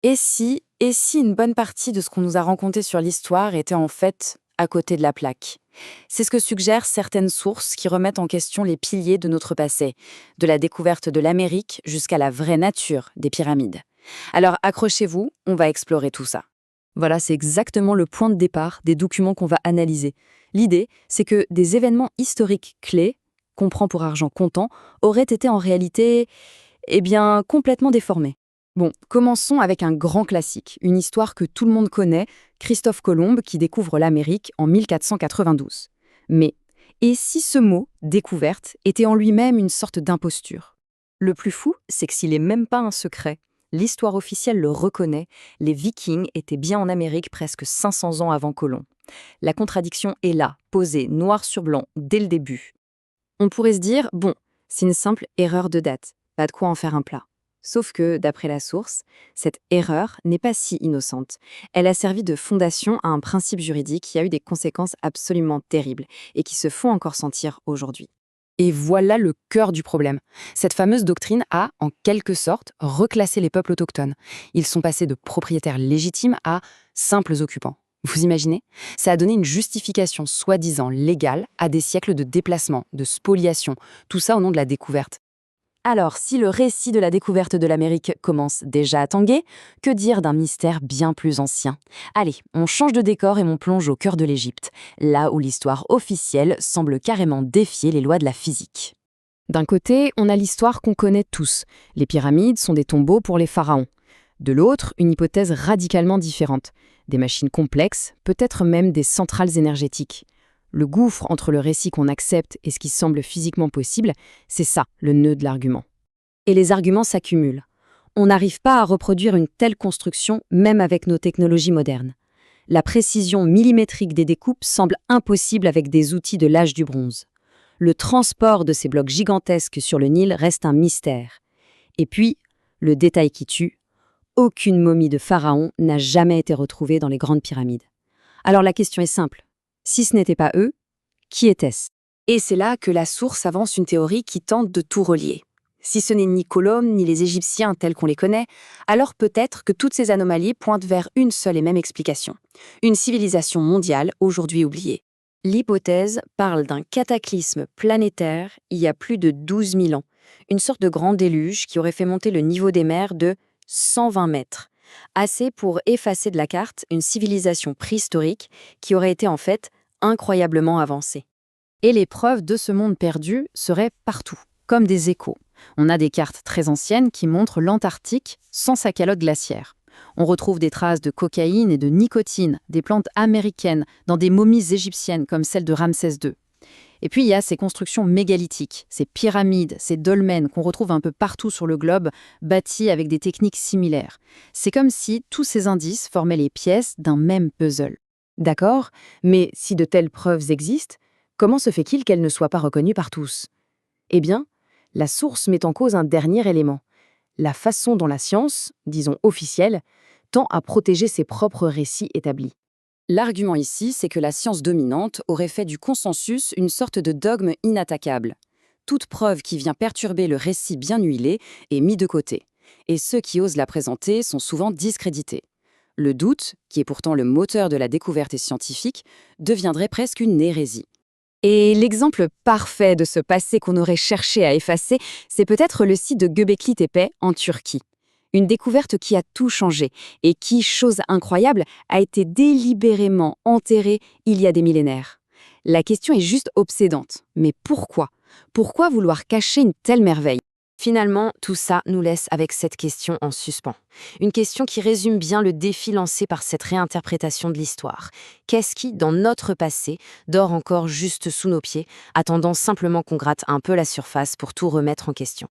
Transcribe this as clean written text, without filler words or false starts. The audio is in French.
Et si une bonne partie de ce qu'on nous a raconté sur l'histoire était en fait à côté de la plaque? C'est ce que suggèrent certaines sources qui remettent en question les piliers de notre passé, de la découverte de l'Amérique jusqu'à la vraie nature des pyramides. Alors accrochez-vous, on va explorer tout ça. Voilà, c'est exactement le point de départ des documents qu'on va analyser. L'idée, c'est que des événements historiques clés, qu'on prend pour argent comptant, auraient été en réalité, complètement déformés. Bon, commençons avec un grand classique, une histoire que tout le monde connaît, Christophe Colomb qui découvre l'Amérique en 1492. Mais, et si ce mot, découverte, était en lui-même une sorte d'imposture? Le plus fou, c'est que s'il n'est même pas un secret, l'histoire officielle le reconnaît, les Vikings étaient bien en Amérique presque 500 ans avant Colomb. La contradiction est là, posée noir sur blanc dès le début. On pourrait se dire, bon, c'est une simple erreur de date, pas de quoi en faire un plat. Sauf que, d'après la source, cette erreur n'est pas si innocente. Elle a servi de fondation à un principe juridique qui a eu des conséquences absolument terribles et qui se font encore sentir aujourd'hui. Et voilà le cœur du problème. Cette fameuse doctrine a, en quelque sorte, reclassé les peuples autochtones. Ils sont passés de propriétaires légitimes à simples occupants. Vous imaginez? Ça a donné une justification soi-disant légale à des siècles de déplacement, de spoliation, tout ça au nom de la découverte. Alors, si le récit de la découverte de l'Amérique commence déjà à tanguer, que dire d'un mystère bien plus ancien? Allez, on change de décor et on plonge au cœur de l'Égypte, là où l'histoire officielle semble carrément défier les lois de la physique. D'un côté, on a l'histoire qu'on connaît tous. Les pyramides sont des tombeaux pour les pharaons. De l'autre, une hypothèse radicalement différente. Des machines complexes, peut-être même des centrales énergétiques. Le gouffre entre le récit qu'on accepte et ce qui semble physiquement possible, c'est ça, le nœud de l'argument. Et les arguments s'accumulent. On n'arrive pas à reproduire une telle construction, même avec nos technologies modernes. La précision millimétrique des découpes semble impossible avec des outils de l'âge du bronze. Le transport de ces blocs gigantesques sur le Nil reste un mystère. Et puis, le détail qui tue, aucune momie de pharaon n'a jamais été retrouvée dans les grandes pyramides. Alors la question est simple. Si ce n'était pas eux, qui était-ce? Et c'est là que la source avance une théorie qui tente de tout relier. Si ce n'est ni Colomb ni les Égyptiens tels qu'on les connaît, alors peut-être que toutes ces anomalies pointent vers une seule et même explication. Une civilisation mondiale aujourd'hui oubliée. L'hypothèse parle d'un cataclysme planétaire il y a plus de 12 000 ans, une sorte de grand déluge qui aurait fait monter le niveau des mers de 120 mètres. Assez pour effacer de la carte une civilisation préhistorique qui aurait été en fait incroyablement avancée. Et les preuves de ce monde perdu seraient partout, comme des échos. On a des cartes très anciennes qui montrent l'Antarctique sans sa calotte glaciaire. On retrouve des traces de cocaïne et de nicotine, des plantes américaines, dans des momies égyptiennes comme celle de Ramsès II. Et puis il y a ces constructions mégalithiques, ces pyramides, ces dolmens qu'on retrouve un peu partout sur le globe, bâtis avec des techniques similaires. C'est comme si tous ces indices formaient les pièces d'un même puzzle. D'accord, mais si de telles preuves existent, comment se fait-il qu'elles ne soient pas reconnues par tous? Eh bien, la source met en cause un dernier élément. La façon dont la science, disons officielle, tend à protéger ses propres récits établis. L'argument ici, c'est que la science dominante aurait fait du consensus une sorte de dogme inattaquable. Toute preuve qui vient perturber le récit bien huilé est mise de côté, et ceux qui osent la présenter sont souvent discrédités. Le doute, qui est pourtant le moteur de la découverte scientifique, deviendrait presque une hérésie. Et l'exemple parfait de ce passé qu'on aurait cherché à effacer, c'est peut-être le site de Göbekli Tepe en Turquie. Une découverte qui a tout changé et qui, chose incroyable, a été délibérément enterrée il y a des millénaires. La question est juste obsédante. Mais pourquoi? Pourquoi vouloir cacher une telle merveille? Finalement, tout ça nous laisse avec cette question en suspens. Une question qui résume bien le défi lancé par cette réinterprétation de l'histoire. Qu'est-ce qui, dans notre passé, dort encore juste sous nos pieds, attendant simplement qu'on gratte un peu la surface pour tout remettre en question?